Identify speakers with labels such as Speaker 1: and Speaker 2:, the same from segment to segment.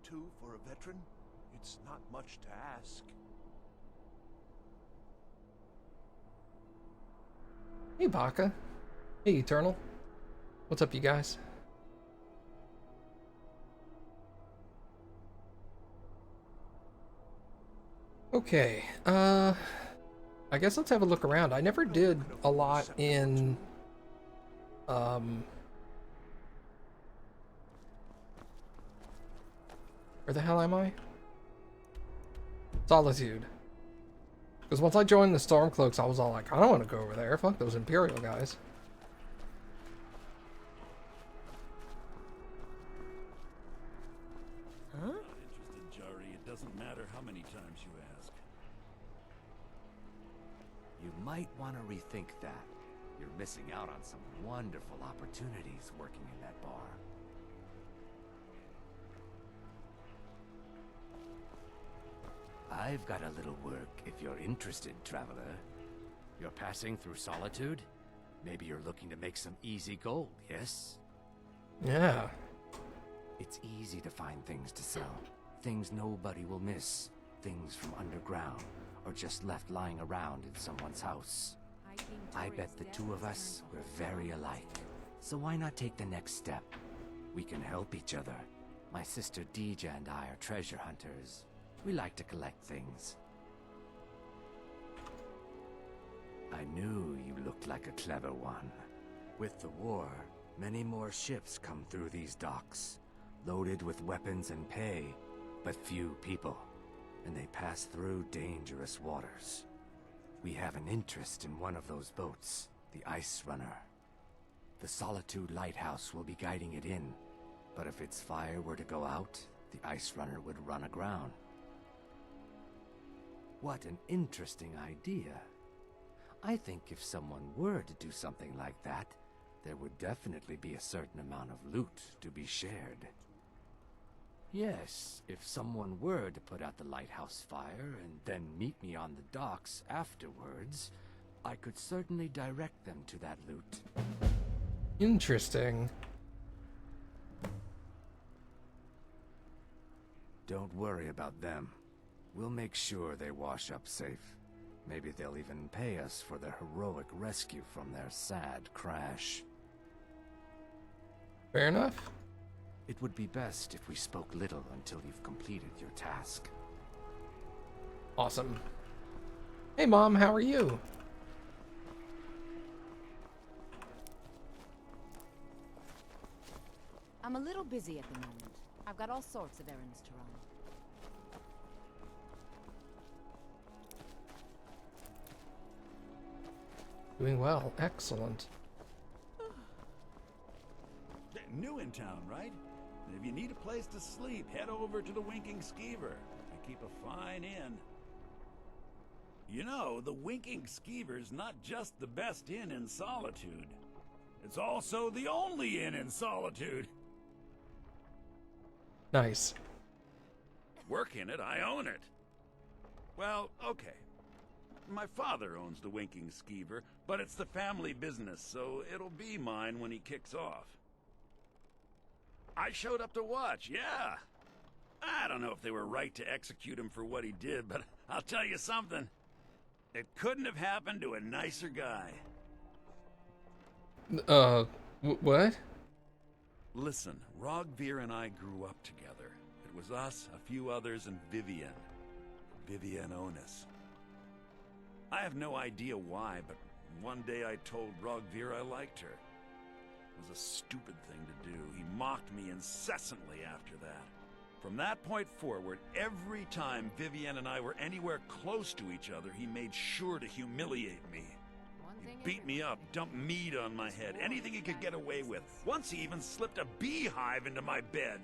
Speaker 1: 2 for a veteran? It's not much to ask.
Speaker 2: Hey, Baka. Hey, Eternal. What's up, you guys? Okay, I guess let's have a look around. I never did a lot in, where the hell am I? Solitude. Because once I joined the Stormcloaks, I was all like, I don't want to go over there. Fuck those Imperial guys.
Speaker 3: Huh? Not interested, Jari. It doesn't matter how many times you ask.
Speaker 4: You might want to rethink that. You're missing out on some wonderful opportunities working in that bar. I've got a little work if you're interested, traveler. You're passing through Solitude? Maybe you're looking to make some easy gold, yes?
Speaker 2: Yeah.
Speaker 4: It's easy to find things to sell. Things nobody will miss. Things from underground, or just left lying around in someone's house. I bet the two of us were very alike. So why not take the next step? We can help each other. My sister Deja and I are treasure hunters. We like to collect things. I knew you looked like a clever one. With the war, many more ships come through these docks, loaded with weapons and pay, but few people, and they pass through dangerous waters. We have an interest in one of those boats, the Ice Runner. The Solitude Lighthouse will be guiding it in, but if its fire were to go out, the Ice Runner would run aground. What an interesting idea. I think if someone were to do something like that, there would definitely be a certain amount of loot to be shared. Yes, if someone were to put out the lighthouse fire and then meet me on the docks afterwards, I could certainly direct them to that loot.
Speaker 2: Interesting.
Speaker 4: Don't worry about them. We'll make sure they wash up safe. Maybe they'll even pay us for their heroic rescue from their sad crash.
Speaker 2: Fair enough.
Speaker 4: It would be best if we spoke little until you've completed your task.
Speaker 2: Awesome. Hey, Mom, how are you?
Speaker 5: I'm a little busy at the moment. I've got all sorts of errands to run.
Speaker 2: Doing well. Excellent.
Speaker 3: New in town, right? If you need a place to sleep, head over to the Winking Skeever. I keep a fine inn. You know, the Winking Skeever's not just the best inn in Solitude. It's also the only inn in Solitude.
Speaker 2: Nice.
Speaker 3: Work in it, I own it. Well, okay. My father owns the Winking Skeever, but it's the family business, so it'll be mine when he kicks off. I showed up to watch, yeah. I don't know if they were right to execute him for what he did, but I'll tell you something. It couldn't have happened to a nicer guy.
Speaker 2: What?
Speaker 3: Listen, Rogvir and I grew up together. It was us, a few others, and Vivian. Vivian Onus. I have no idea why, but one day I told Rogvir I liked her. It was a stupid thing to do. He mocked me incessantly after that. From that point forward, every time Vivian and I were anywhere close to each other, he made sure to humiliate me. He beat me up, dumped meat on my head, anything he could get away with. Once he even slipped a beehive into my bed.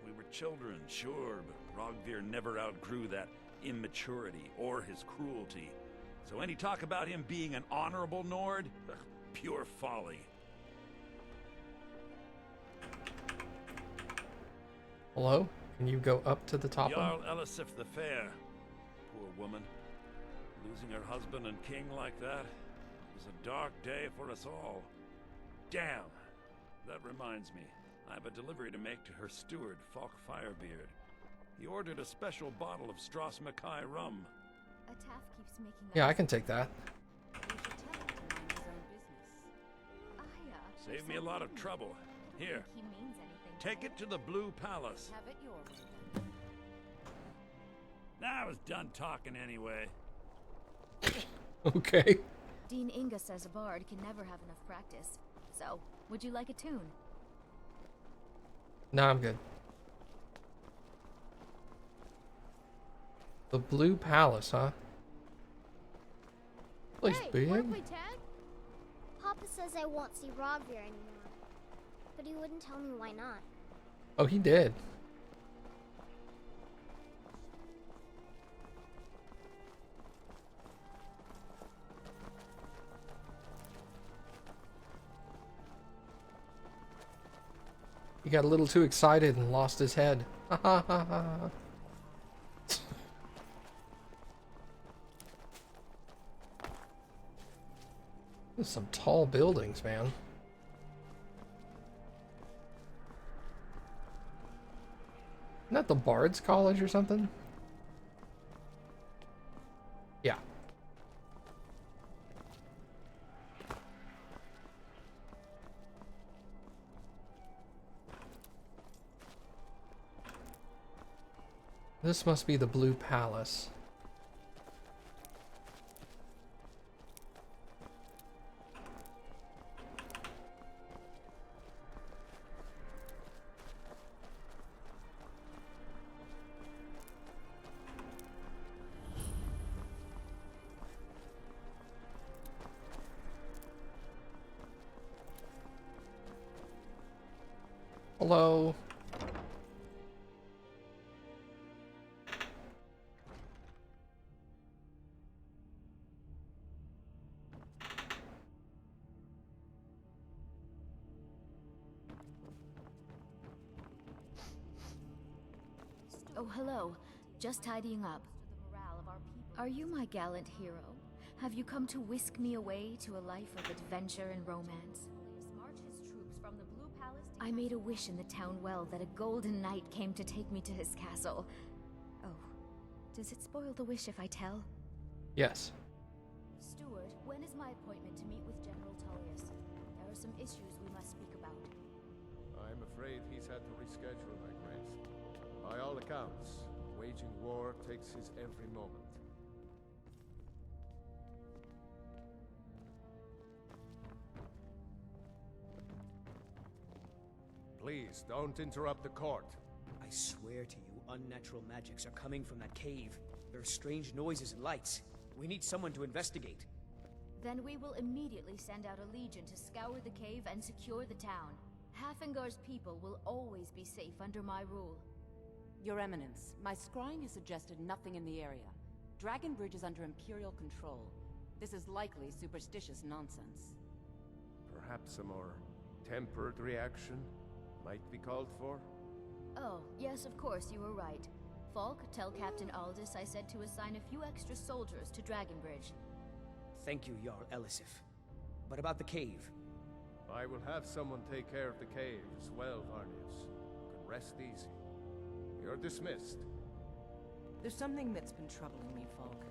Speaker 3: We were children, sure, but Rogvir never outgrew that immaturity or his cruelty. So any talk about him being an honorable Nord? Ugh, pure folly.
Speaker 2: Hello? Can you go up to the top
Speaker 3: Jarl
Speaker 2: one?
Speaker 3: Elisif the Fair. Poor woman. Losing her husband and king like that. It was a dark day for us all. Damn. That reminds me. I have a delivery to make to her steward, Falk Firebeard. He ordered a special bottle of AwesomeMattG rum.
Speaker 5: A Taff keeps making
Speaker 2: Yeah, I can take that.
Speaker 5: We should tell him to mind his own business.
Speaker 3: Save me a lot of trouble. Here,
Speaker 5: He means anything.
Speaker 3: take it to the Blue Palace.
Speaker 5: Have it your way then.
Speaker 3: I was done talking anyway.
Speaker 2: Okay.
Speaker 5: Dean Inga says a bard can never have enough practice. So, would you like a tune?
Speaker 2: No, I'm good. The Blue Palace, huh? Place big.
Speaker 6: Wanna play tag? Papa says I won't see Rogvir anymore, but he wouldn't tell me why not.
Speaker 2: Oh, he did. He got a little too excited and lost his head. Ha ha ha ha. There's some tall buildings, man. Isn't that the Bard's College or something? Yeah. This must be the Blue Palace. Hello.
Speaker 5: Oh, hello. Just tidying up. Are you my gallant hero? Have you come to whisk me away to a life of adventure and romance? I made a wish in the town well that a golden knight came to take me to his castle. Oh, does it spoil the wish if I tell?
Speaker 2: Yes.
Speaker 5: Steward, when is my appointment to meet with General Tullius? There are some issues we must speak about.
Speaker 7: I'm afraid he's had to reschedule, my grace. By all accounts, waging war takes his every moment. Please, don't interrupt the court.
Speaker 8: I swear to you, unnatural magics are coming from that cave. There are strange noises and lights. We need someone to investigate.
Speaker 5: Then we will immediately send out a legion to scour the cave and secure the town. Hafengar's people will always be safe under my rule.
Speaker 9: Your Eminence, my scrying has suggested nothing in the area. Dragonbridge is under Imperial control. This is likely superstitious nonsense.
Speaker 7: Perhaps a more tempered reaction might be called for?
Speaker 5: Oh, yes, of course, you were right. Falk, tell Captain Aldous I said to assign a few extra soldiers to Dragonbridge.
Speaker 8: Thank you, Jarl Elisif. But about the cave?
Speaker 7: I will have someone take care of the cave as well, Varnius. You can rest easy. You're dismissed.
Speaker 10: There's something that's been troubling me, Falk.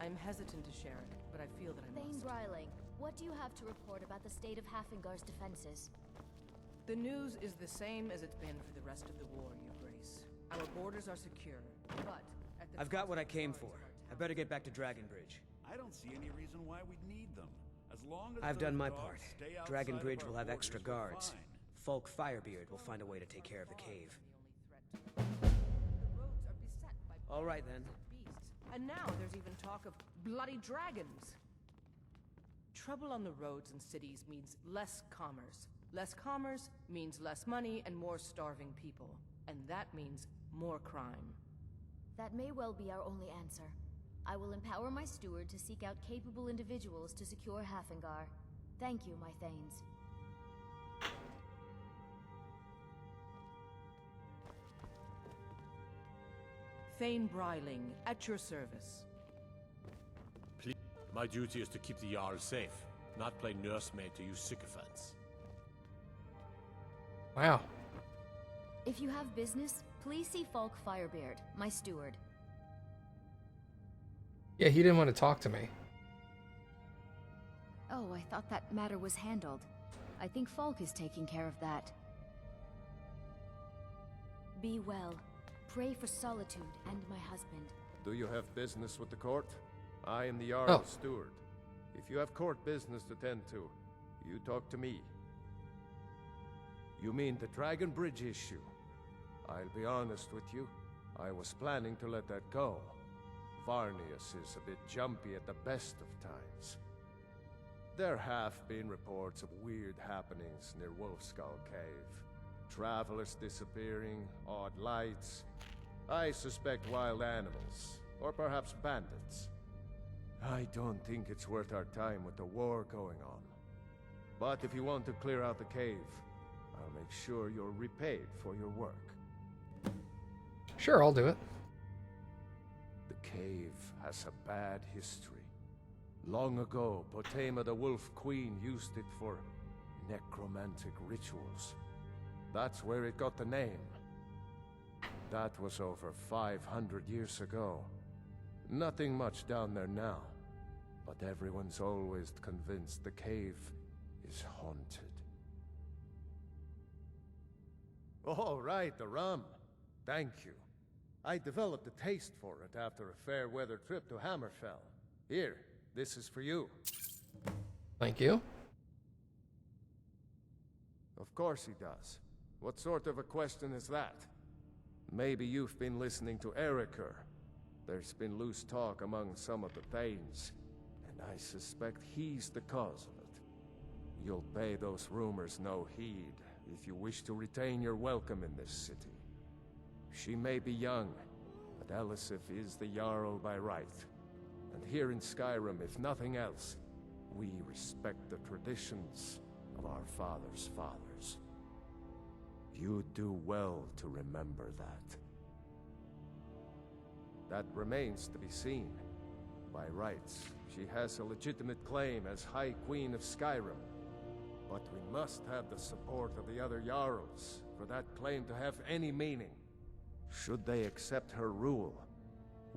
Speaker 10: I'm hesitant to share it, but I feel that I
Speaker 5: Thane
Speaker 10: must.
Speaker 5: Bryling, what do you have to report about the state of Hafengar's defenses?
Speaker 10: The news is the same as it's been for the rest of the war, Your Grace. Our borders are secure, but at the
Speaker 8: I've got what I came
Speaker 10: cost
Speaker 8: for.
Speaker 10: of our
Speaker 8: I better get back to Dragonbridge.
Speaker 3: I don't see any reason why we'd need them. As long as
Speaker 8: I've
Speaker 3: those
Speaker 8: done my
Speaker 3: dogs
Speaker 8: part.
Speaker 3: stay outside
Speaker 8: Dragonbridge
Speaker 3: of our
Speaker 8: will have
Speaker 3: borders,
Speaker 8: extra
Speaker 3: we're
Speaker 8: guards.
Speaker 3: fine.
Speaker 8: Falk Firebeard will find a way to take care of the cave.
Speaker 10: The roads are beset by
Speaker 8: All right, then.
Speaker 10: beasts, and now there's even talk of bloody dragons. Trouble on the roads and cities means less commerce. Less commerce means less money and more starving people. And that means more crime.
Speaker 5: That may well be our only answer. I will empower my steward to seek out capable individuals to secure Hafengar. Thank you, my Thanes.
Speaker 10: Thane Bryling, at your service.
Speaker 11: Please. My duty is to keep the Jarl safe, not play nursemaid to you sycophants.
Speaker 2: Wow.
Speaker 5: If you have business, please see Falk Firebeard, my steward.
Speaker 2: Yeah, he didn't want to talk to me.
Speaker 5: Oh, I thought that matter was handled. I think Falk is taking care of that. Be well. Pray for Solitude and my husband.
Speaker 7: Do you have business with the court? I am the Jarl's steward. If you have court business to tend to, you talk to me. You mean the Dragon Bridge issue? I'll be honest with you. I was planning to let that go. Varnius is a bit jumpy at the best of times. There have been reports of weird happenings near Wolfskull Cave. Travelers disappearing, odd lights. I suspect wild animals, or perhaps bandits. I don't think it's worth our time with the war going on. But if you want to clear out the cave, I'll make sure you're repaid for your work.
Speaker 2: Sure, I'll do it.
Speaker 7: The cave has a bad history. Long ago, Potema the Wolf Queen used it for necromantic rituals. That's where it got the name. That was over 500 years ago. Nothing much down there now, but everyone's always convinced the cave is haunted. Oh, right, the rum. Thank you. I developed a taste for it after a fair weather trip to Hammerfell. Here, this is for you.
Speaker 2: Thank you.
Speaker 7: Of course he does. What sort of a question is that? Maybe you've been listening to Eriker. There's been loose talk among some of the Thanes, and I suspect he's the cause of it. You'll pay those rumors no heed if you wish to retain your welcome in this city. She may be young, but Elisif is the Jarl by right. And here in Skyrim, if nothing else, we respect the traditions of our fathers' fathers. You'd do well to remember that. That remains to be seen. By rights, she has a legitimate claim as High Queen of Skyrim. But we must have the support of the other Jarls for that claim to have any meaning. Should they accept her rule,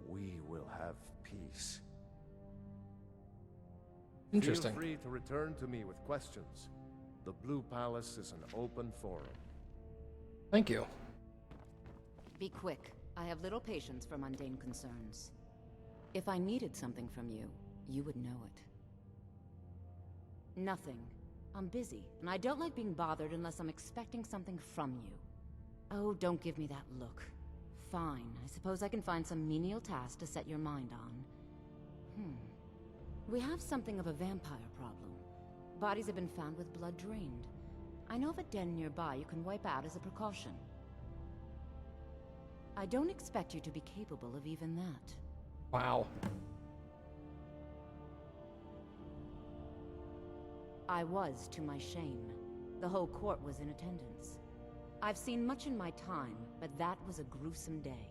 Speaker 7: we will have peace.
Speaker 2: Interesting.
Speaker 7: Feel free to return to me with questions. The Blue Palace is an open forum.
Speaker 2: Thank you.
Speaker 9: Be quick. I have little patience for mundane concerns. If I needed something from you, you would know it. Nothing. I'm busy, and I don't like being bothered unless I'm expecting something from you. Oh, don't give me that look. Fine, I suppose I can find some menial task to set your mind on. We have something of a vampire problem. Bodies have been found with blood drained. I know of a den nearby you can wipe out as a precaution. I don't expect you to be capable of even that.
Speaker 2: Wow.
Speaker 9: I was, to my shame. The whole court was in attendance. I've seen much in my time, but that was a gruesome day.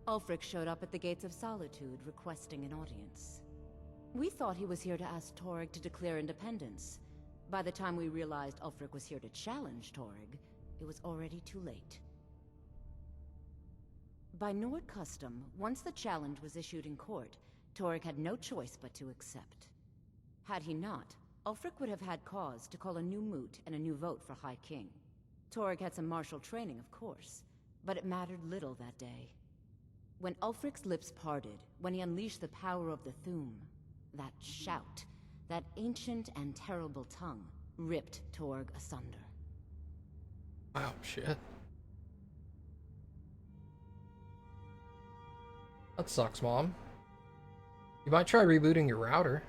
Speaker 9: Ulfric showed up at the Gates of Solitude, requesting an audience. We thought he was here to ask Torg to declare independence. By the time we realized Ulfric was here to challenge Torg, it was already too late. By Nord custom, once the challenge was issued in court, Torg had no choice but to accept. Had he not, Ulfric would have had cause to call a new moot and a new vote for High King. Torg had some martial training, of course, but it mattered little that day. When Ulfric's lips parted, when he unleashed the power of the Thu'um, that shout, that ancient and terrible tongue, ripped Torg asunder.
Speaker 2: Wow, shit. That sucks, Mom. You might try rebooting your router.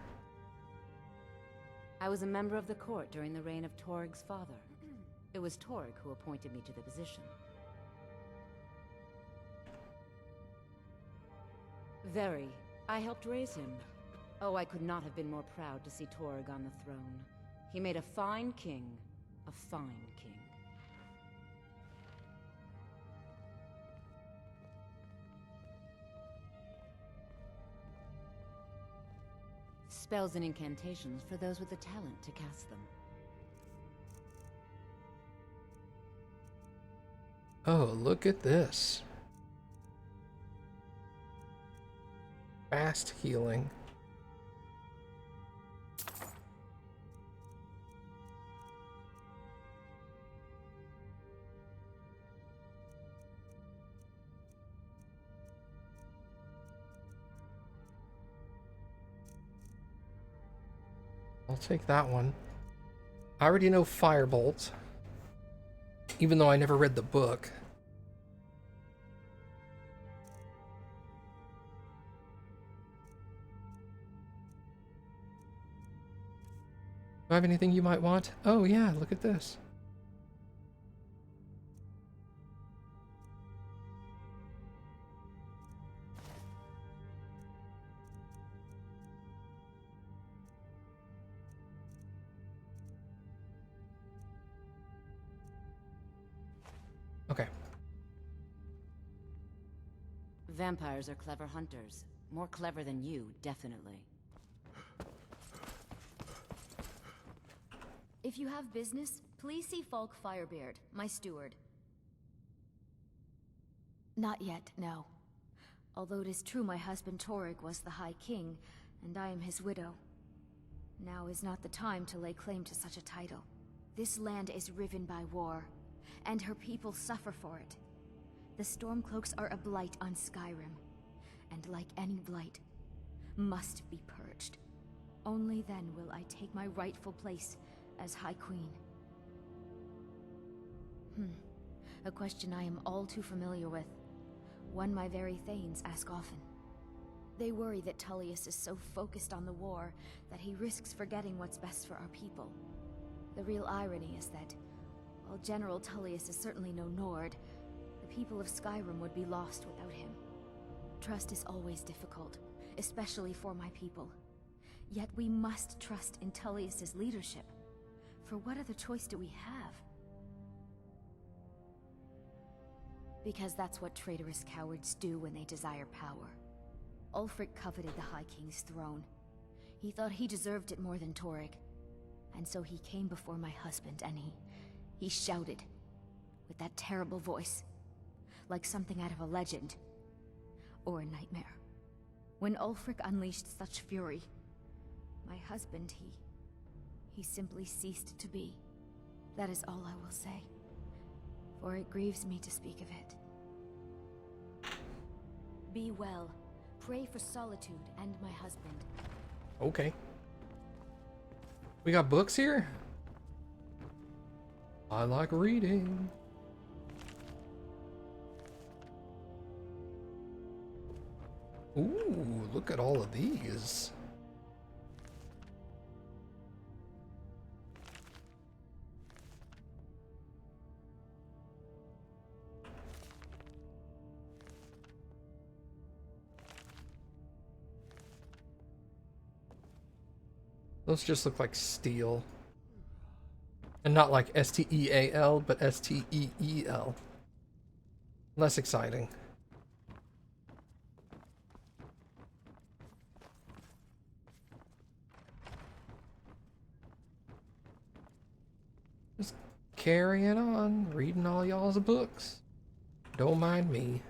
Speaker 9: I was a member of the court during the reign of Torg's father. It was Torg who appointed me to the position. Very. I helped raise him. Oh, I could not have been more proud to see Torg on the throne. He made a fine king. A fine king. Spells and incantations for those with the talent to cast them.
Speaker 2: Oh, look at this. Fast healing. I'll take that one. I already know Firebolt, even though I never read the book. Do I have anything you might want? Oh yeah, look at this. Okay.
Speaker 9: Vampires are clever hunters. More clever than you, definitely.
Speaker 5: If you have business, please see Falk Firebeard, my steward. Not yet, no. Although it is true my husband Torek was the High King, and I am his widow. Now is not the time to lay claim to such a title. This land is riven by war, and her people suffer for it. The Stormcloaks are a blight on Skyrim, and like any blight, must be purged. Only then will I take my rightful place as High Queen. A question I am all too familiar with. One my very Thanes ask often. They worry that Tullius is so focused on the war that he risks forgetting what's best for our people. The real irony is that, while General Tullius is certainly no Nord, the people of Skyrim would be lost without him. Trust is always difficult, especially for my people. Yet we must trust in Tullius's leadership. For what other choice do we have? Because that's what traitorous cowards do when they desire power. Ulfric coveted the High King's throne. He thought he deserved it more than Torek. And so he came before my husband and he shouted, with that terrible voice, like something out of a legend, or a nightmare. When Ulfric unleashed such fury, my husband, he simply ceased to be. That is all I will say, for it grieves me to speak of it. Be well. Pray for Solitude and my husband.
Speaker 2: Okay. We got books here? I like reading. Ooh, look at all of these. Those just look like steel. And not like S-T-E-A-L, but S-T-E-E-L. Less exciting. Just carrying on, reading all y'all's books. Don't mind me.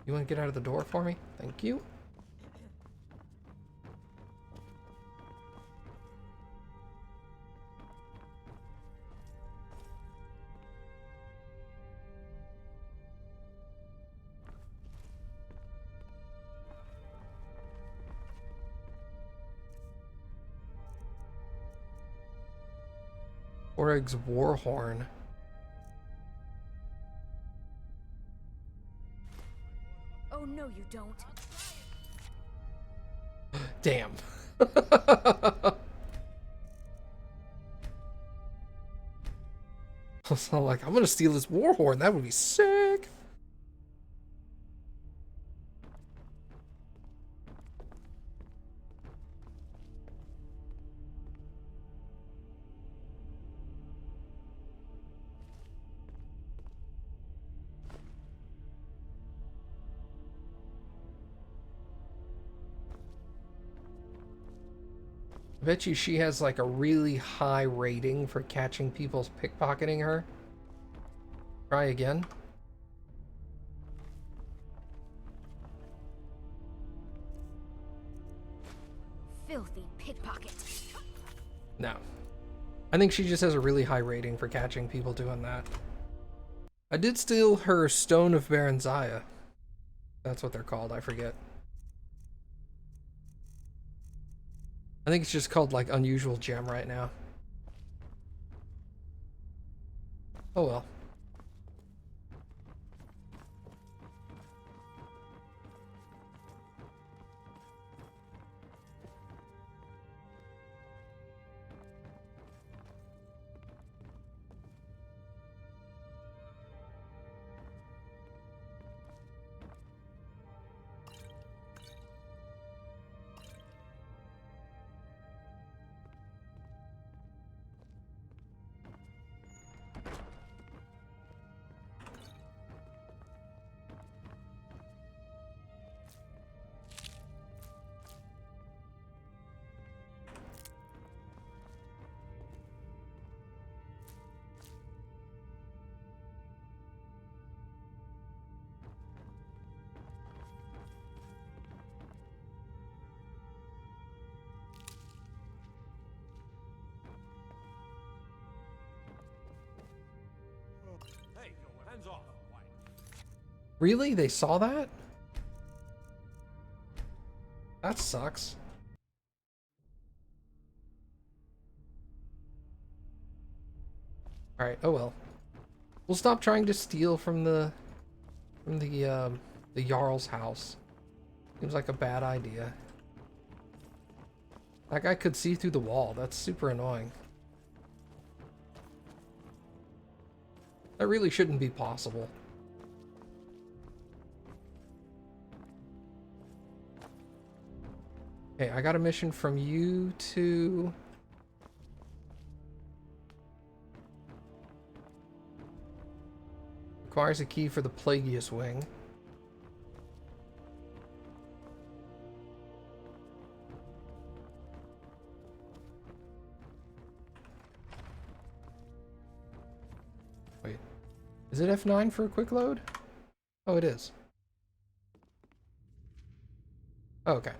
Speaker 2: You want to get out of the door for me? Thank you. Oreg's Warhorn.
Speaker 5: Oh no, you don't.
Speaker 2: Damn. So like, I'm gonna steal this Warhorn. That would be sick. I bet you she has like a really high rating for catching people pickpocketing her. Try again.
Speaker 5: Filthy pickpocket.
Speaker 2: No. I think she just has a really high rating for catching people doing that. I did steal her Stone of Baranziah. That's what they're called, I forget. I think it's just called like Unusual Gem right now. Oh well.
Speaker 1: Hey, hands off.
Speaker 2: Really? They saw that? That sucks. Alright, oh well. We'll stop trying to steal from the Jarl's house. Seems like a bad idea. That guy could see through the wall. That's super annoying. That really shouldn't be possible. Okay, I got a mission from you to... Requires a key for the Plagueis Wing. Wait. Is it F9 for a quick load? Oh, it is. Oh, okay.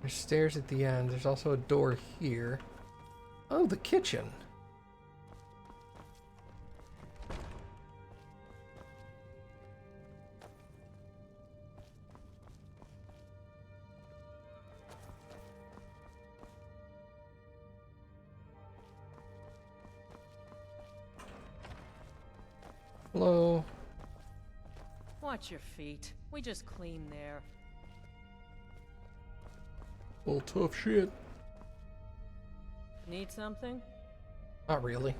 Speaker 2: There's stairs at the end. There's also a door here. Oh, the kitchen. Hello.
Speaker 10: Watch your feet. We just clean there.
Speaker 2: Well, tough shit.
Speaker 10: Need something?
Speaker 2: Not really.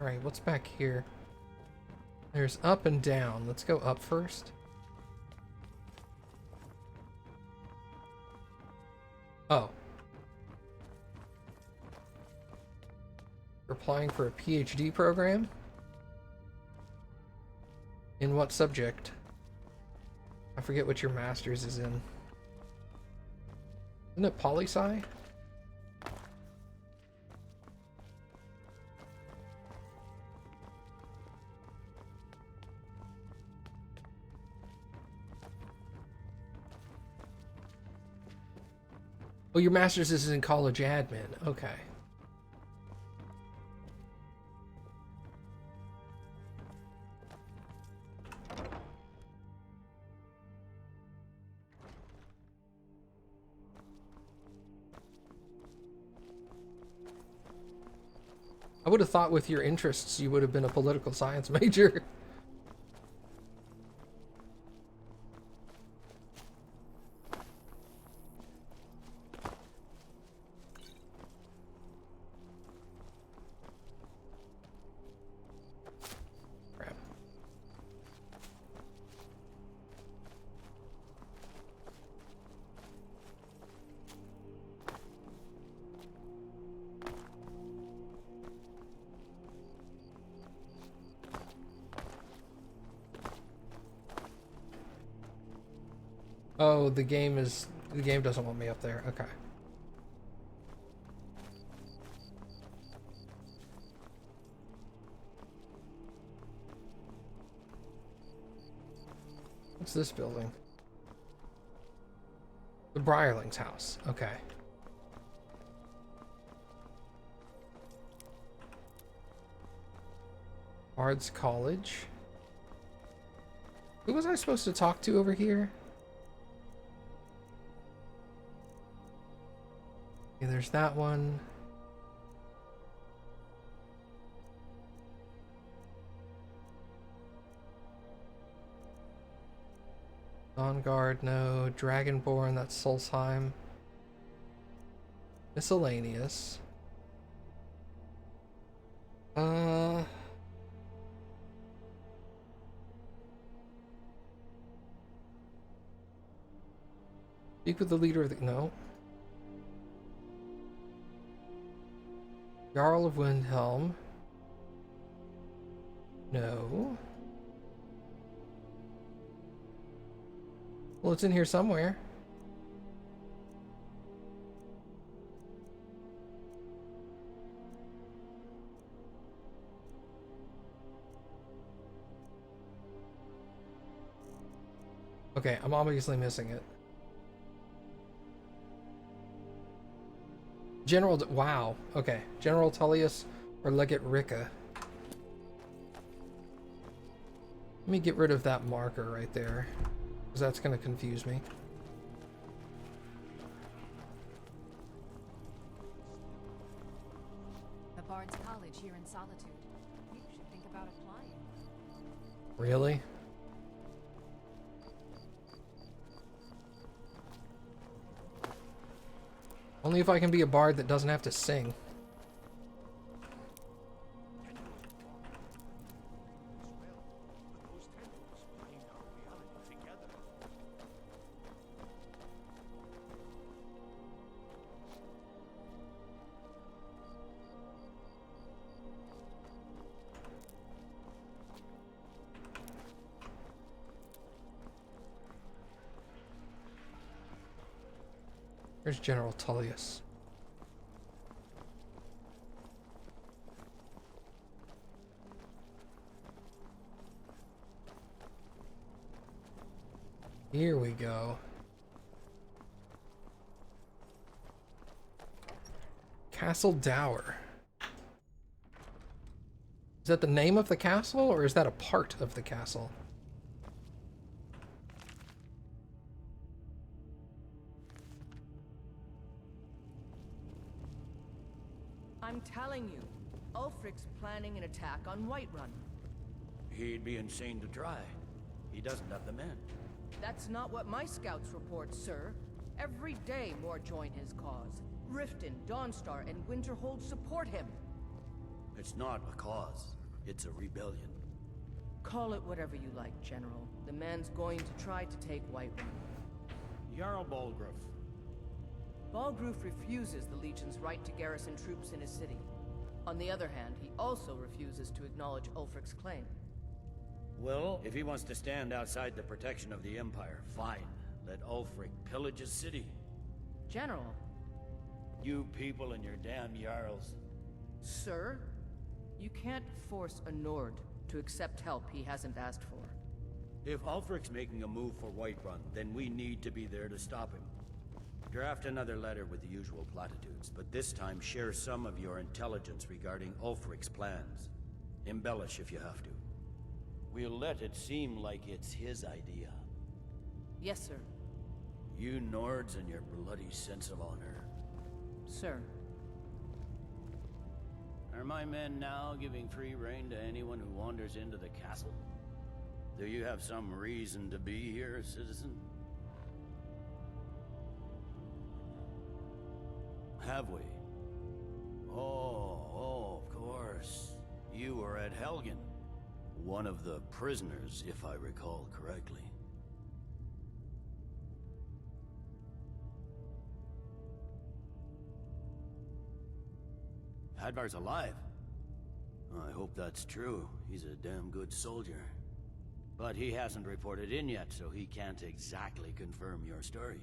Speaker 2: Alright, what's back here? There's up and down. Let's go up first. Oh. You're applying for a PhD program? In what subject? I forget what your master's is in. Isn't it poli-sci? Oh, your master's is in college admin. Okay. I would have thought with your interests you would have been a political science major. Oh, the game doesn't want me up there. Okay. What's this building? The Briarling's house. Okay. Bard's College. Who was I supposed to talk to over here? Yeah, there's that one. Dawnguard, no. Dragonborn, that's Solstheim. Miscellaneous. Speak with the leader of the... No. Jarl of Windhelm. No. Well, it's in here somewhere. Okay, I'm obviously missing it. Wow. Okay. General Tullius or Legate Ricca. Let me get rid of that marker right there, because that's going to confuse me.
Speaker 12: The Bard's College here in Solitude. You should think about applying.
Speaker 2: Really? Only if I can be a bard that doesn't have to sing. Here's General Tullius. Here we go. Castle Dower. Is that the name of the castle, or is that a part of the castle?
Speaker 10: I'm telling you, Ulfric's planning an attack on Whiterun.
Speaker 13: He'd be insane to try. He doesn't have the men.
Speaker 10: That's not what my scouts report, sir. Every day more join his cause. Riften, Dawnstar, and Winterhold support him.
Speaker 13: It's not a cause. It's a rebellion.
Speaker 10: Call it whatever you like, General. The man's going to try to take Whiterun.
Speaker 13: Jarl Balgruuf.
Speaker 10: Balgruuf refuses the Legion's right to garrison troops in his city. On the other hand, he also refuses to acknowledge Ulfric's claim.
Speaker 13: Well, if he wants to stand outside the protection of the Empire, fine. Let Ulfric pillage his city.
Speaker 10: General.
Speaker 13: You people and your damn Jarls.
Speaker 10: Sir, you can't force a Nord to accept help he hasn't asked for.
Speaker 13: If Ulfric's making a move for Whiterun, then we need to be there to stop him. Draft another letter with the usual platitudes, but this time share some of your intelligence regarding Ulfric's plans. Embellish if you have to. We'll let it seem like it's his idea.
Speaker 10: Yes, sir.
Speaker 13: You Nords and your bloody sense of honor.
Speaker 10: Sir.
Speaker 13: Are my men now giving free rein to anyone who wanders into the castle? Do you have some reason to be here, citizen? Have we? Oh, of course. You were at Helgen. One of the prisoners, if I recall correctly. Hadvar's alive. I hope that's true. He's a damn good soldier. But he hasn't reported in yet, so he can't exactly confirm your story.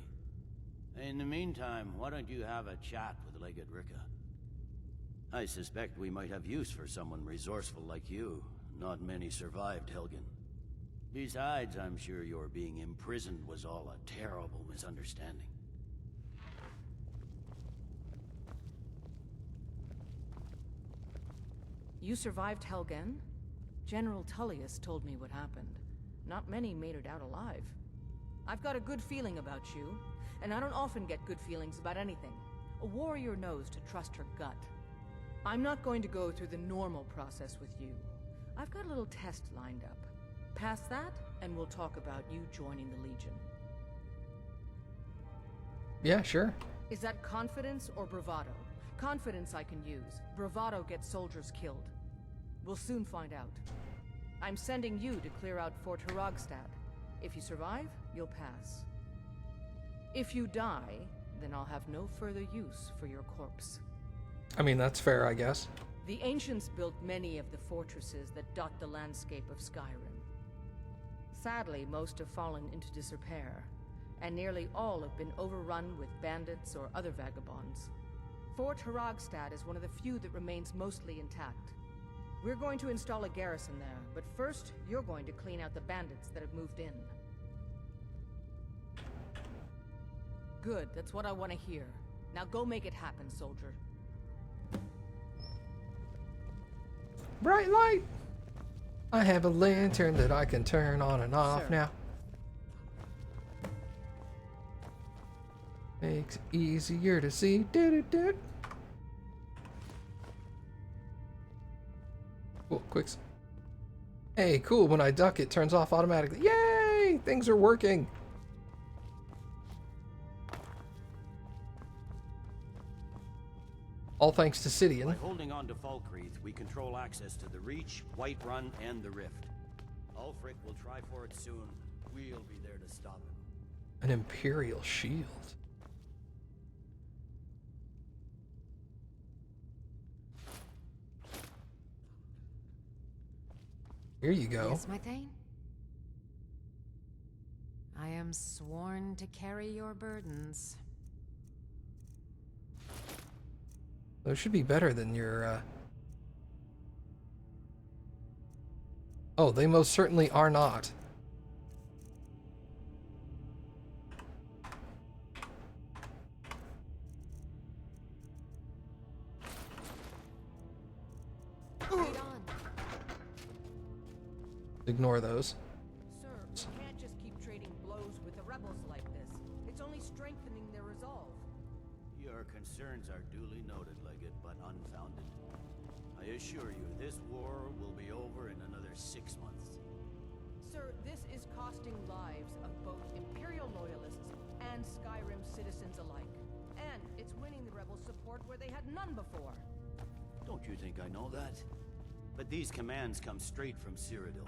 Speaker 13: In the meantime, why don't you have a chat with Legate Ricka? I suspect we might have use for someone resourceful like you. Not many survived Helgen. Besides, I'm sure your being imprisoned was all a terrible misunderstanding.
Speaker 10: You survived Helgen? General Tullius told me what happened. Not many made it out alive. I've got a good feeling about you, and I don't often get good feelings about anything. A warrior knows to trust her gut. I'm not going to go through the normal process with you. I've got a little test lined up. Pass that, and we'll talk about you joining the Legion.
Speaker 2: Yeah, sure.
Speaker 10: Is that confidence or bravado? Confidence I can use. Bravado gets soldiers killed. We'll soon find out. I'm sending you to clear out Fort Hrogstad. If you survive, you'll pass. If you die, then I'll have no further use for your corpse.
Speaker 2: I mean, that's fair, I guess.
Speaker 10: The ancients built many of the fortresses that dot the landscape of Skyrim. Sadly, most have fallen into disrepair, and nearly all have been overrun with bandits or other vagabonds. Fort Hrogstad is one of the few that remains mostly intact. We're going to install a garrison there, but first, you're going to clean out the bandits that have moved in. Good, that's what I want to hear. Now go make it happen, soldier.
Speaker 2: Bright light! I have a lantern that I can turn on and off
Speaker 10: Sir.
Speaker 2: now. Makes it easier to see. Do-do-do. Cool, quicks. Hey, cool. When I duck, it turns off automatically. Yay! Things are working. All thanks to
Speaker 13: By
Speaker 2: Sidian.
Speaker 13: holding on to Falkreath, we control access to the Reach, Whiterun, and the Rift. Ulfric will try for it soon. We'll be there to stop him.
Speaker 2: An Imperial shield. Here you go.
Speaker 12: Yes, my Thane? I am sworn to carry your burdens.
Speaker 2: Those should be better than your, Oh, they most certainly are not.
Speaker 12: Right on.
Speaker 2: Ignore those.
Speaker 10: Sir, we can't just keep trading blows with the rebels like this. It's only strengthening their resolve.
Speaker 13: Your concerns are duly noted, Legate, but unfounded. I assure you, this war will be over in another 6 months.
Speaker 10: Sir, this is costing lives of both Imperial loyalists and Skyrim citizens alike. And it's winning the rebels' support where they had none before.
Speaker 13: Don't you think I know that? But these commands come straight from Cyrodiil.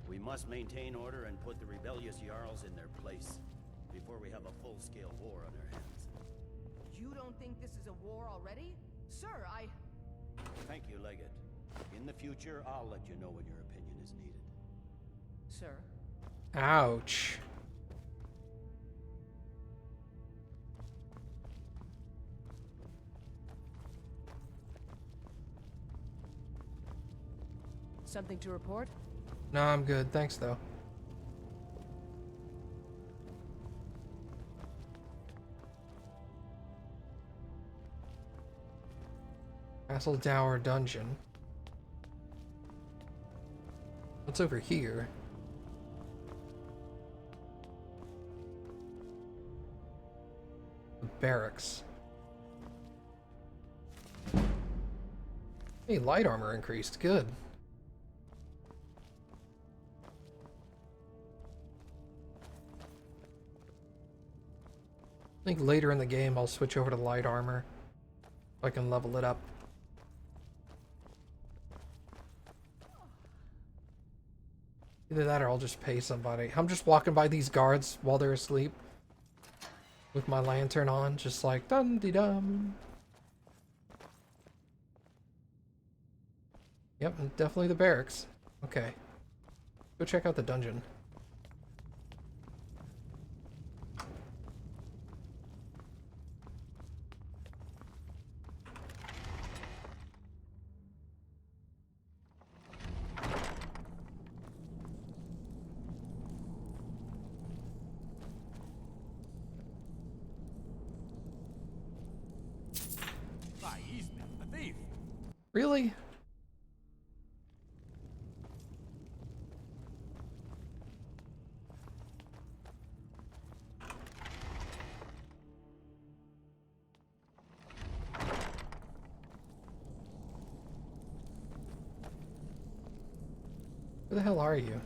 Speaker 13: We must maintain order and put the rebellious Jarls in their place before we have a full-scale war on our hands.
Speaker 10: You don't think this is a war already? Sir,
Speaker 13: Thank you, Legate. In the future, I'll let you know when your opinion is needed.
Speaker 10: Sir?
Speaker 2: Ouch.
Speaker 10: Something to report?
Speaker 2: No, I'm good. Thanks, though. Castle Dower Dungeon. What's over here? The barracks. Hey, light armor increased. Good. I think later in the game I'll switch over to light armor so I can level it up. Either that or I'll just pay somebody. I'm just walking by these guards while they're asleep with my lantern on, just like dum-de-dum. Yep, definitely the barracks. Okay. Go check out the dungeon.
Speaker 3: A thief.
Speaker 2: Really? Where the hell are you?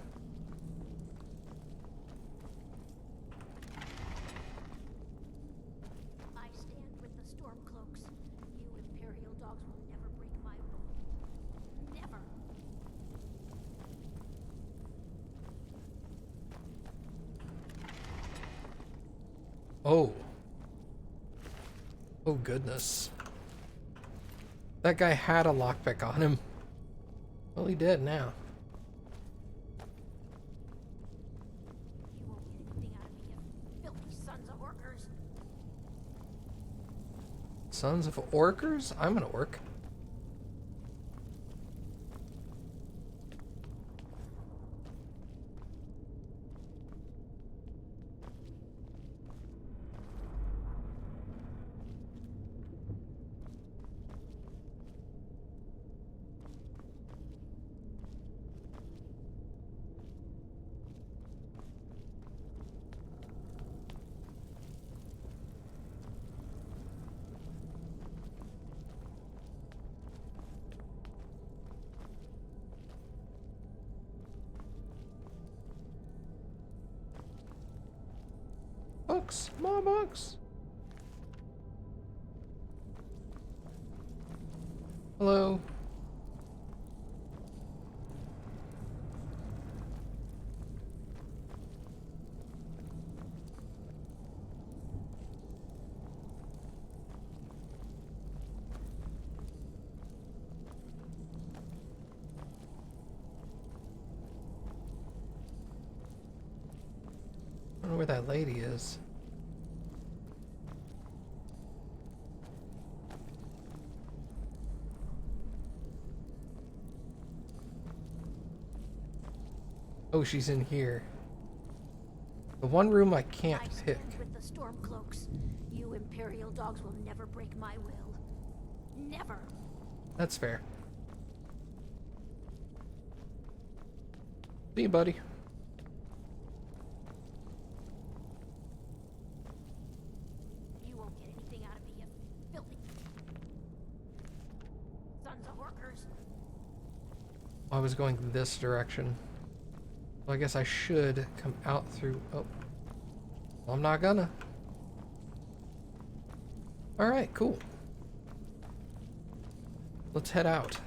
Speaker 6: I stand with the Stormcloaks. You Imperial dogs will never break my will. Never.
Speaker 2: Oh. Oh goodness. That guy had a lockpick on him. Well, he did now.
Speaker 6: You won't get anything out of me, you filthy sons of orcers.
Speaker 2: Sons of orcers? I'm an orc. Books! More books! Hello. I don't know where that lady is. Oh, she's in here. The one room I can't pick.
Speaker 6: I stand with the Stormcloaks. You Imperial dogs will never break my will. Never.
Speaker 2: That's fair. See you, buddy.
Speaker 6: You won't get anything out of me, you filthy sons of orcers.
Speaker 2: I was going this direction. Well, I guess I should come out through... Oh. Well, I'm not gonna. Alright, cool. Let's head out.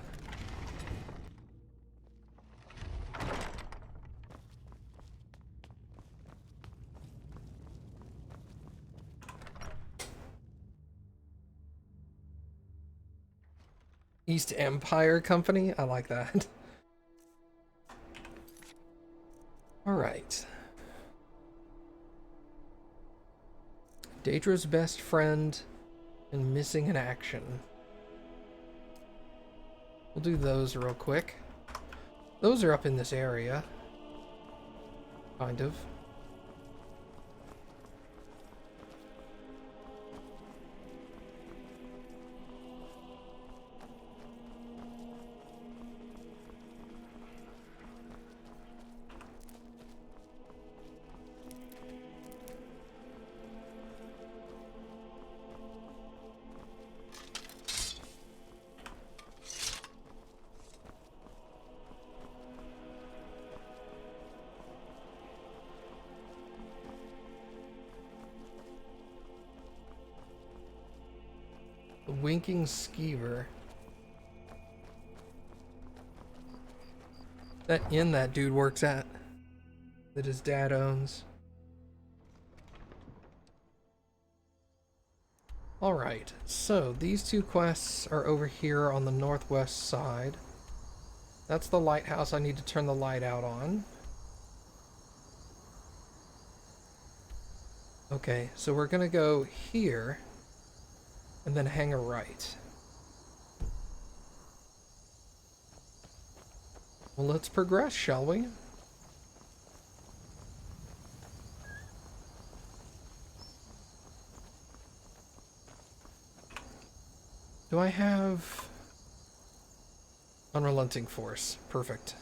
Speaker 2: East Empire Company? I like that. Alright. Daedra's best friend and missing in action. We'll do those real quick. Those are up in this area. Kind of. The Winking Skeever. That inn that dude works at. That his dad owns. Alright, so these two quests are over here on the northwest side. That's the lighthouse I need to turn the light out on. Okay, so we're gonna go here and then hang a right. Well, let's progress, shall we? Do I have unrelenting force? Perfect.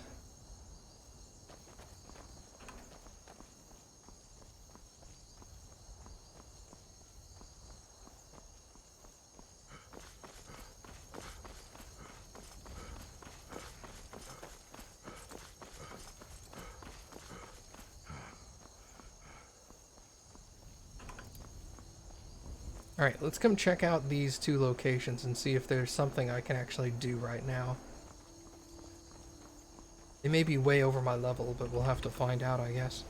Speaker 2: Alright, let's come check out these two locations and see if there's something I can actually do right now. It may be way over my level, but we'll have to find out, I guess.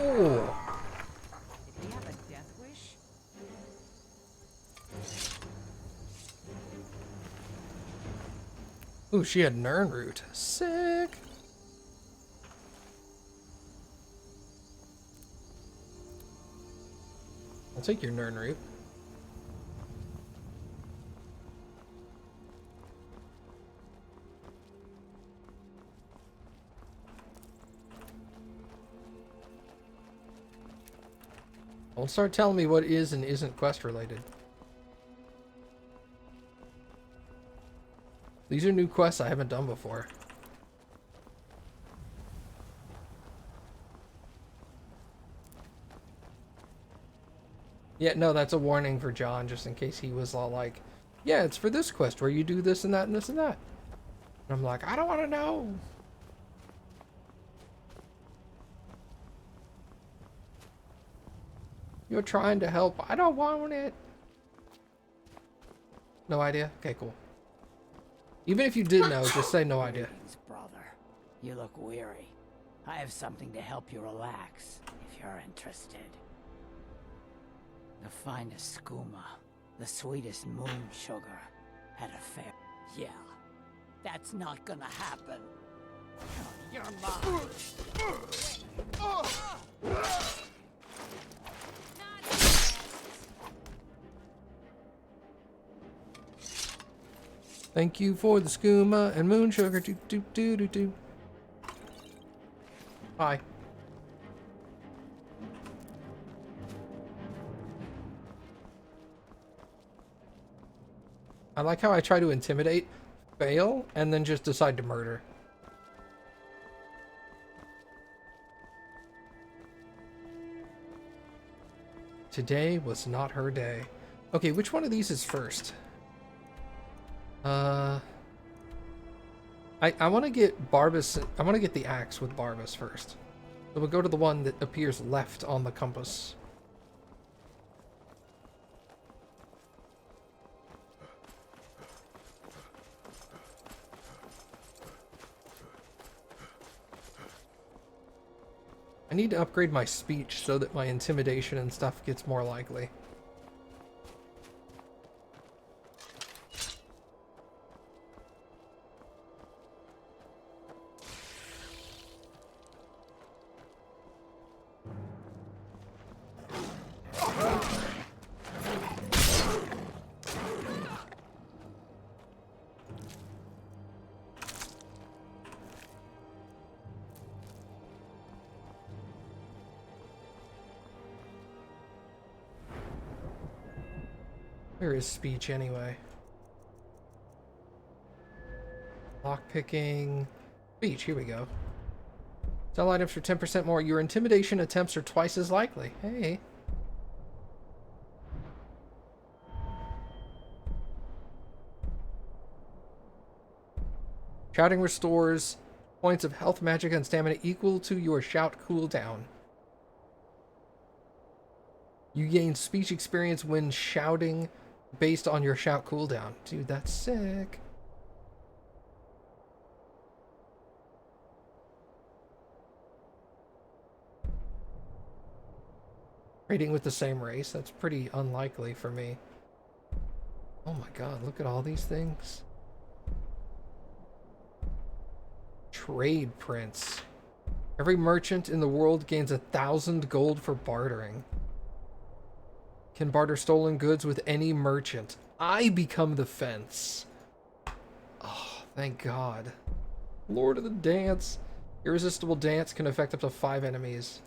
Speaker 2: Oh!
Speaker 10: Did he have a death wish?
Speaker 2: Ooh, she had Nern root. Sick! I'll take your Nern root. Don't start telling me what is and isn't quest related. These are new quests I haven't done before. Yeah, no, that's a warning for John, just in case he was all like, yeah, it's for this quest where you do this and that and this and that. And I'm like, I don't want to know. You're trying to help. I don't want it. No idea? Okay, cool. Even if you did know, just say no idea.
Speaker 14: Greetings, brother. You look weary. I have something to help you relax, if you're interested. The finest skooma, the sweetest moon sugar, at a fair. Yeah, that's not gonna happen. You're mine.
Speaker 2: Thank you for the skooma and moon sugar. Do do do do do. Hi. I like how I try to intimidate, fail, and then just decide to murder. Today was not her day. Okay, which one of these is first? I want to get Barbas. I want to get the axe with Barbas first. So we'll go to the one that appears left on the compass. I need to upgrade my speech so that my intimidation and stuff gets more likely. Where is speech anyway? Lockpicking. Speech, here we go. Sell items for 10% more. Your intimidation attempts are twice as likely. Hey. Shouting restores points of health, magic, and stamina equal to your shout cooldown. You gain speech experience when shouting based on your shout cooldown. Dude, that's sick. Raiding with the same race? That's pretty unlikely for me. Oh my god, look at all these things. Trade prints. Every merchant in the world gains 1,000 gold for bartering. Can barter stolen goods with any merchant. I become the fence. Oh, thank God. Lord of the Dance. Irresistible Dance can affect up to 5 enemies.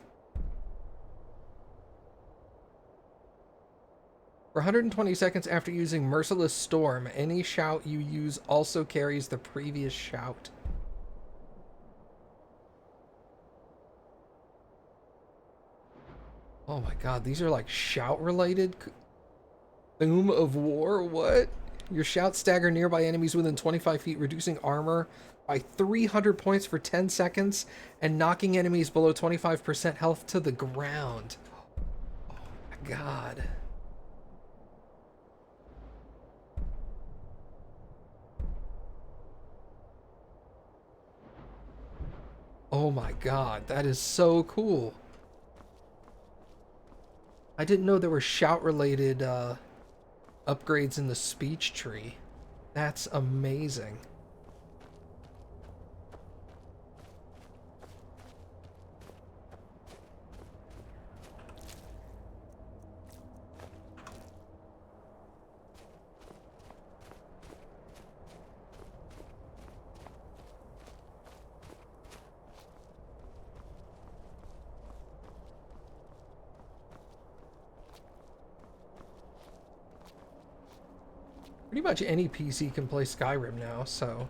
Speaker 2: For 120 seconds after using Merciless Storm, any shout you use also carries the previous shout. Oh my god, these are like shout-related? Boom of War? What? Your shouts stagger nearby enemies within 25 feet, reducing armor by 300 points for 10 seconds, and knocking enemies below 25% health to the ground. Oh my god. Oh my god, that is so cool. I didn't know there were shout-related upgrades in the speech tree. That's amazing. Pretty much any PC can play Skyrim now, so...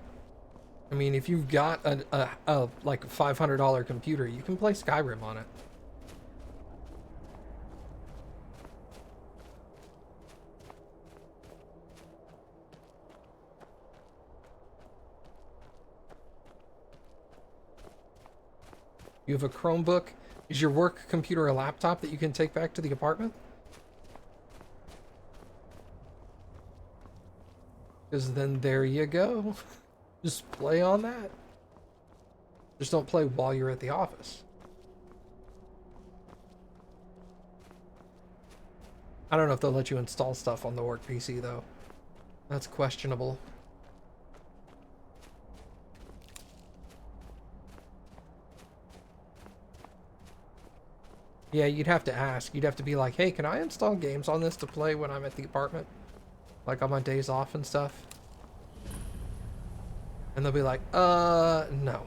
Speaker 2: I mean, if you've got a like $500 computer, you can play Skyrim on it. You have a Chromebook. Is your work computer a laptop that you can take back to the apartment? Because then there you go. Just play on that. Just don't play while you're at the office. I don't know if they'll let you install stuff on the work PC though. That's questionable. Yeah, you'd have to ask. You'd have to be like, hey, can I install games on this to play when I'm at the apartment? Like on my days off and stuff. And they'll be like, no.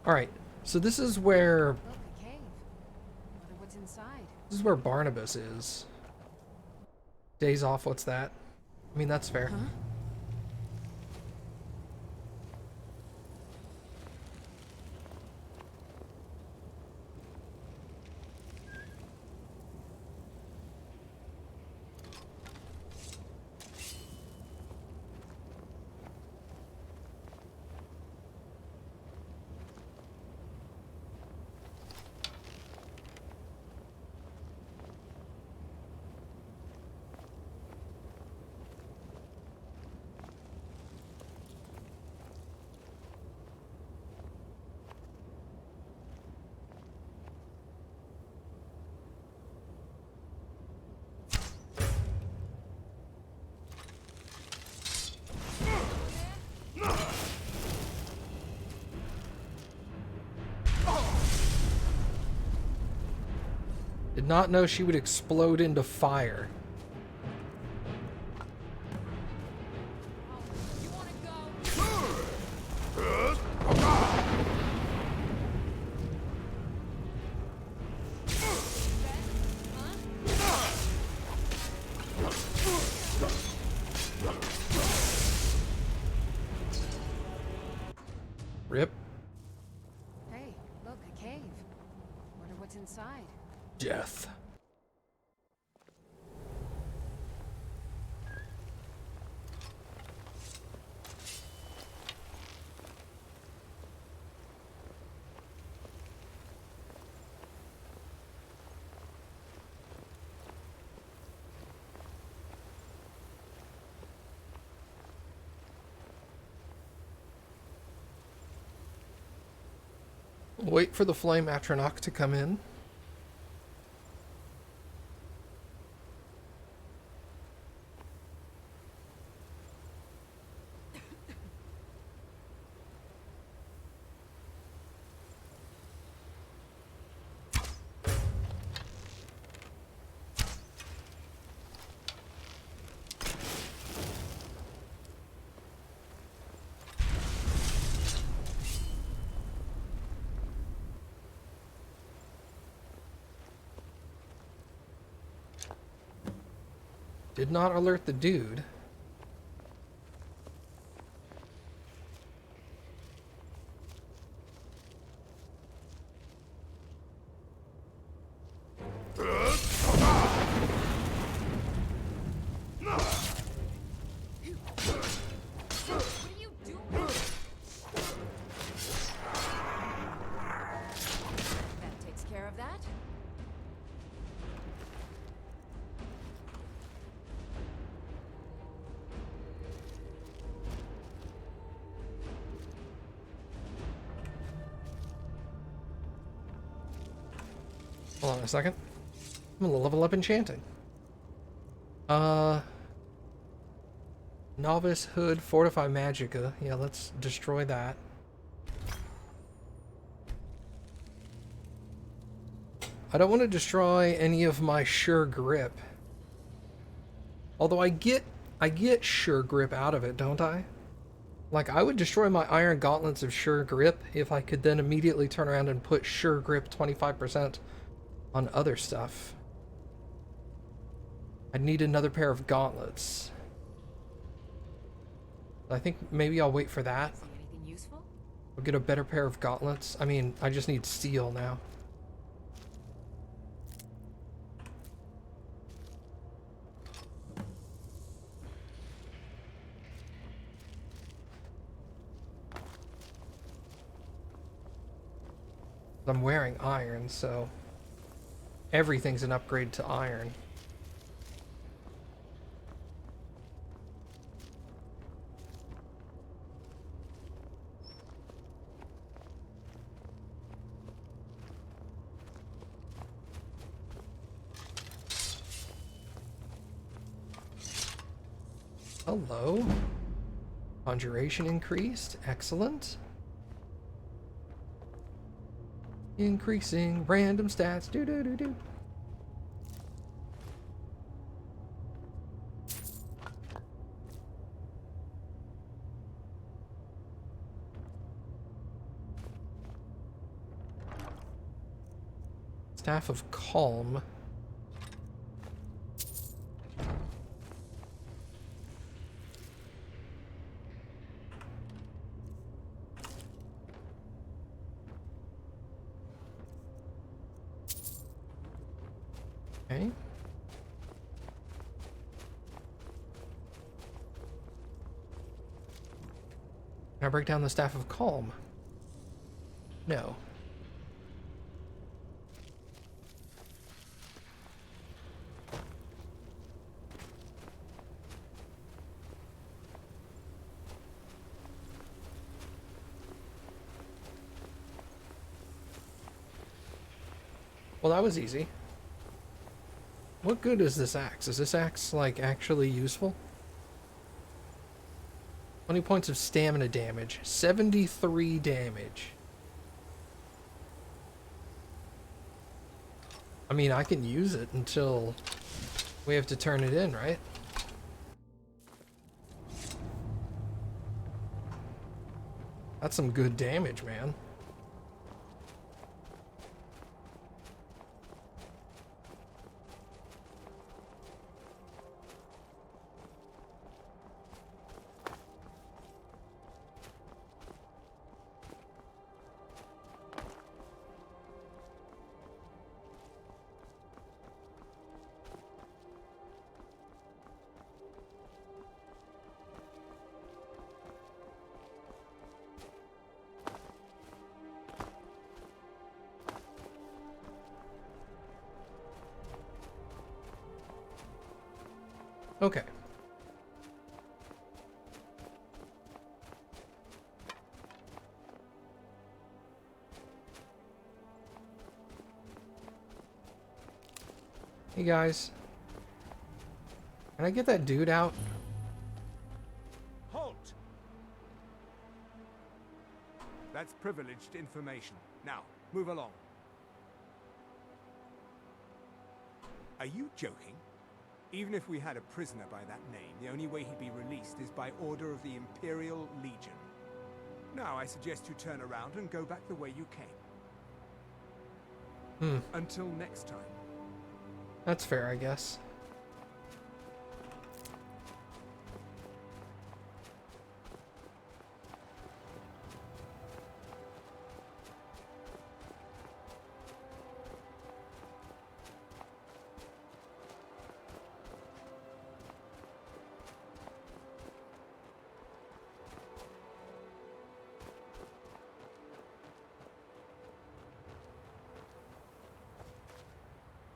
Speaker 2: Alright, so this is where...
Speaker 12: Look, a cave. Wonder what's inside.
Speaker 2: This is where Barnabas is. Days off, what's that? I mean, that's fair.
Speaker 12: Huh?
Speaker 2: Did not know she would explode into fire. Rip.
Speaker 12: Hey, look, a cave. Wonder what's inside.
Speaker 2: Death. Wait for the flame atronach to come in. Did not alert the dude.
Speaker 12: That takes care of that.
Speaker 2: Hold on a second. I'm gonna level up enchanting. Novice Hood Fortify Magicka. Yeah, let's destroy that. I don't want to destroy any of my Sure Grip. Although I get Sure Grip out of it, don't I? Like, I would destroy my Iron Gauntlets of Sure Grip if I could then immediately turn around and put Sure Grip 25% on other stuff. I'd need another pair of gauntlets. I think maybe I'll wait for that.
Speaker 12: See anything useful?
Speaker 2: I'll get a better pair of gauntlets. I mean, I just need steel now. I'm wearing iron, so everything's an upgrade to iron. Hello. Conjuration increased. Excellent. Increasing random stats. Do do do do. Staff of Calm. Okay. Can I break down the Staff of Calm? No. Well, that was easy. What good is this axe? Is this axe, like, actually useful? 20 points of stamina damage. 73 damage. I mean, I can use it until we have to turn it in, right? That's some good damage, man. Okay. Hey guys. Can I get that dude out?
Speaker 1: Halt! That's privileged information. Now, move along. Are you joking? Even if we had a prisoner by that name, the only way he'd be released is by order of the Imperial Legion. Now I suggest you turn around and go back the way you came. Until next time.
Speaker 2: That's fair, I guess.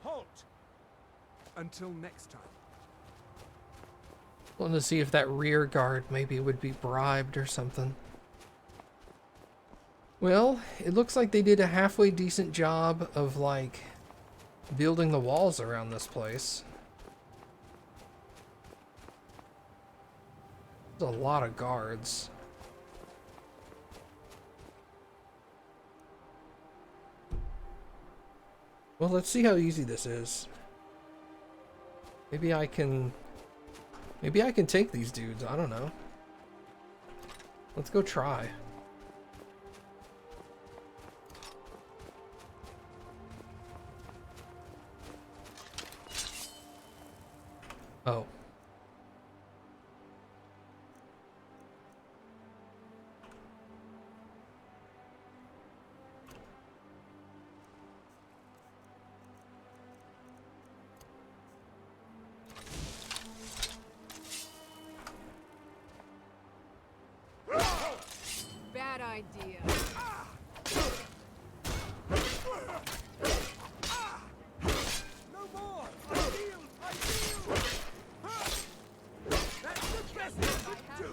Speaker 1: Halt! Until next time.
Speaker 2: Wanted to see if that rear guard maybe would be bribed or something. Well, it looks like they did a halfway decent job of, like, building the walls around this place. There's a lot of guards. Well, let's see how easy this is. Maybe I can take these dudes. I don't know. Let's go try. Oh.
Speaker 12: Bad idea.
Speaker 1: No more! I yield! I yield! That's the best I can do!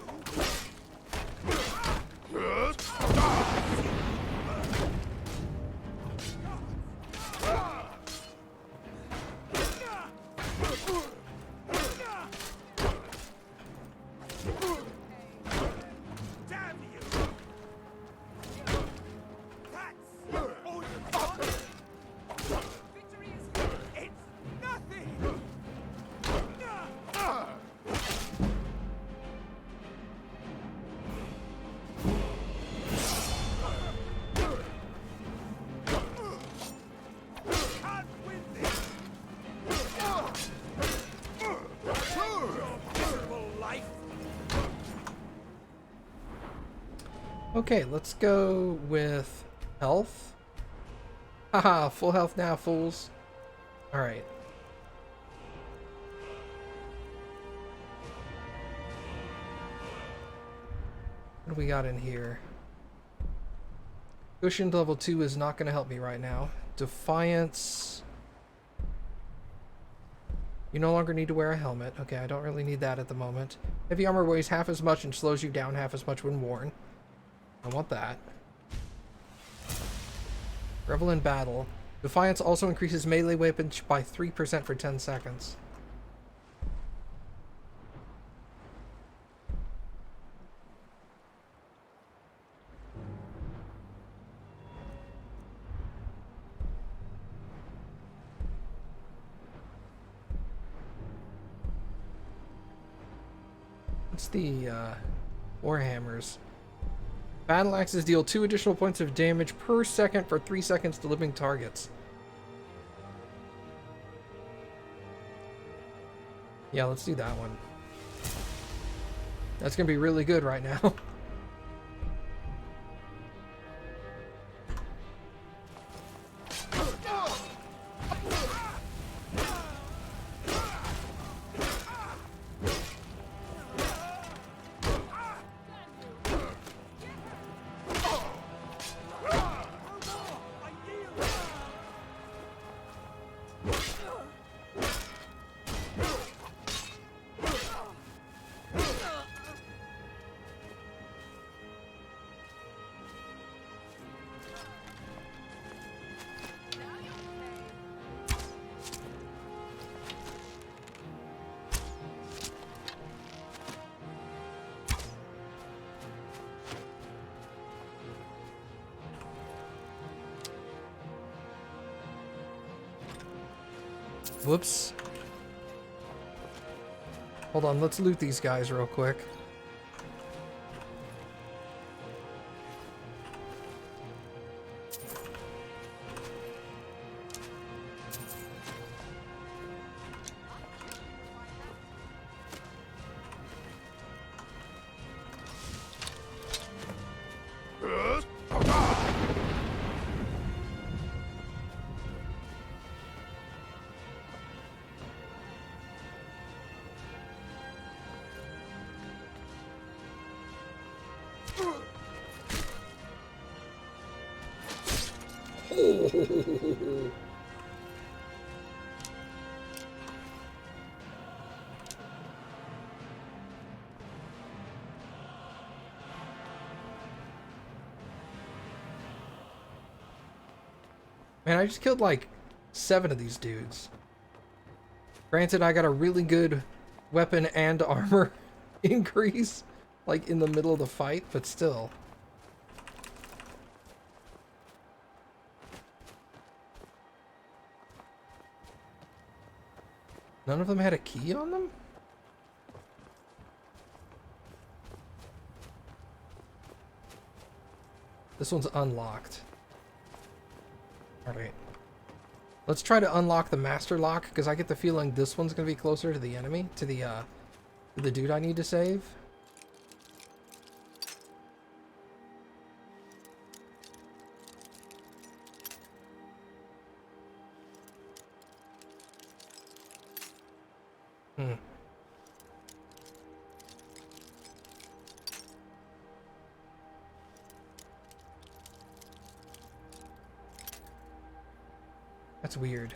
Speaker 1: Damn you! That's all you've got! Victory is here! It's nothing! Can't win this! Your miserable life!
Speaker 2: Okay, let's go with health. Haha, full health now, fools. Alright. What do we got in here? Cushion level 2 is not going to help me right now. Defiance. You no longer need to wear a helmet. Okay, I don't really need that at the moment. Heavy armor weighs half as much and slows you down half as much when worn. I want that. Revel in battle. Defiance also increases melee weapons by 3% for 10 seconds. What's the Warhammers? Battle axes deal 2 additional points of damage per second for 3 seconds to living targets. Yeah, let's do that one. That's gonna be really good right now. Whoops. Hold on, let's loot these guys real quick. Man, I just killed like 7 of these dudes. Granted, I got a really good weapon and armor increase, like in the middle of the fight, but still. None of them had a key on them? This one's unlocked. Alright. Let's try to unlock the master lock, because I get the feeling this one's going to be closer to the enemy, to the dude I need to save. That's weird.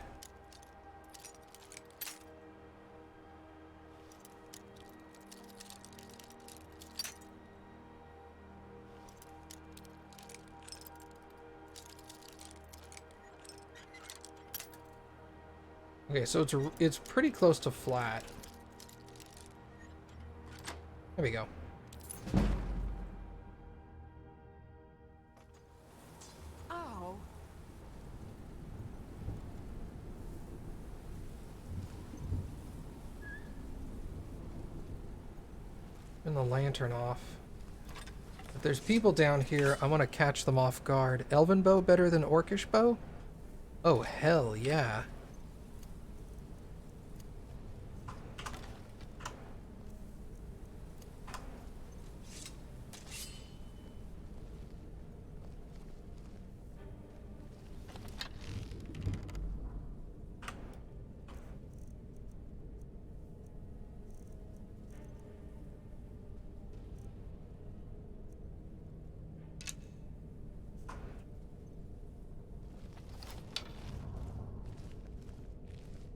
Speaker 2: Okay, so it's pretty close to flat. There we go.
Speaker 10: Ow.
Speaker 2: Turn the lantern off. If there's people down here, I want to catch them off guard. Elven bow better than orcish bow? Oh, hell yeah.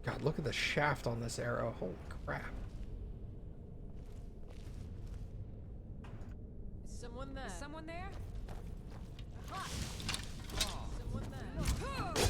Speaker 2: God, look at the shaft on this arrow. Holy crap.
Speaker 10: Is someone there?
Speaker 12: Is someone there?
Speaker 10: Aha! Someone there.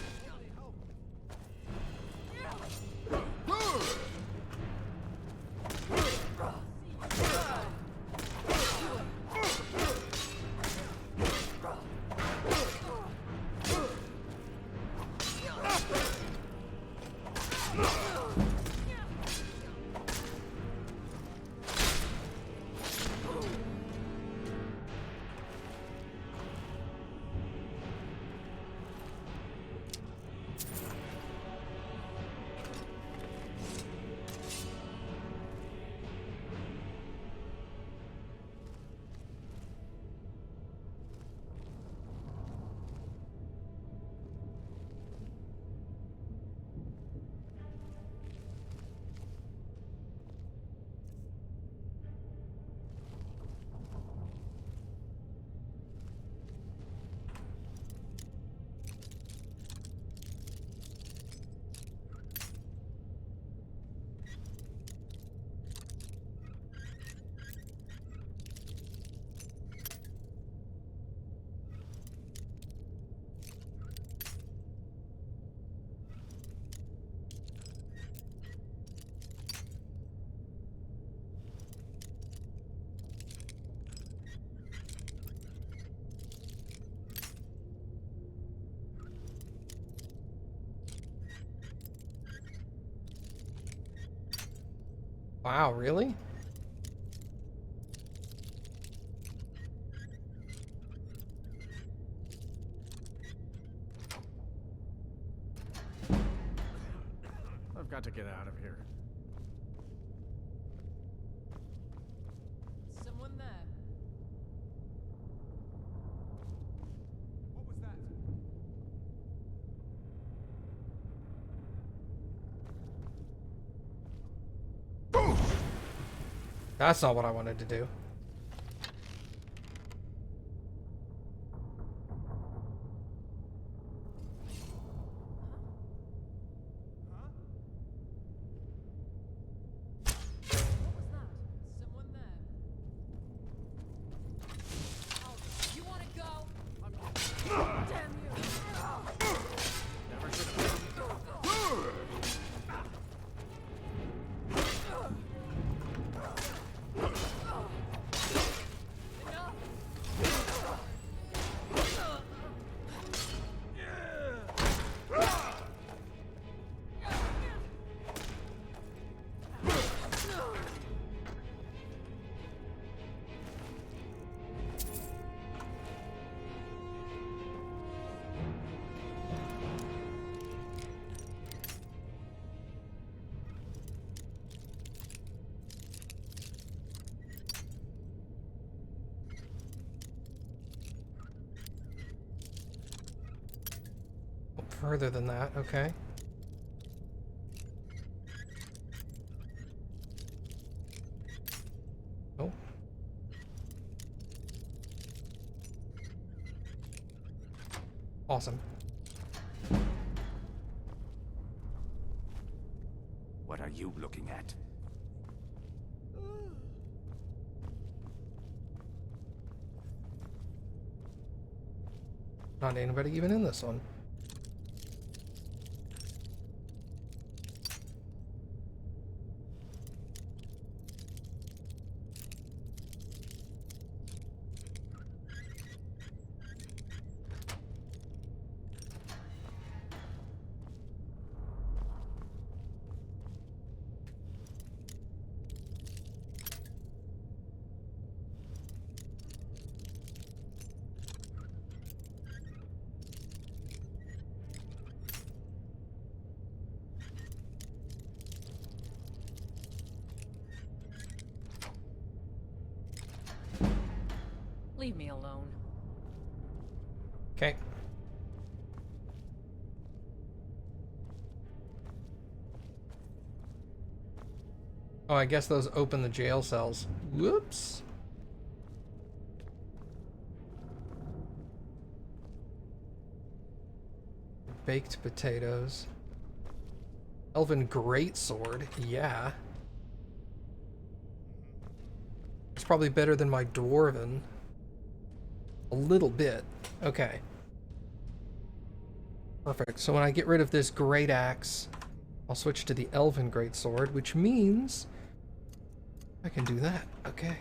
Speaker 2: Wow, really?
Speaker 11: I've got to get out of here.
Speaker 10: Someone there.
Speaker 1: What was that?
Speaker 2: That's not what I wanted to do. Further than that, okay. Oh. Awesome.
Speaker 4: What are you looking at?
Speaker 2: Not anybody even in this one.
Speaker 10: Leave me alone.
Speaker 2: Okay. Oh, I guess those open the jail cells. Whoops. Baked potatoes. Elven greatsword, yeah. It's probably better than my dwarven. A little bit. Okay. Perfect. So when I get rid of this great axe, I'll switch to the elven greatsword, which means I can do that. Okay.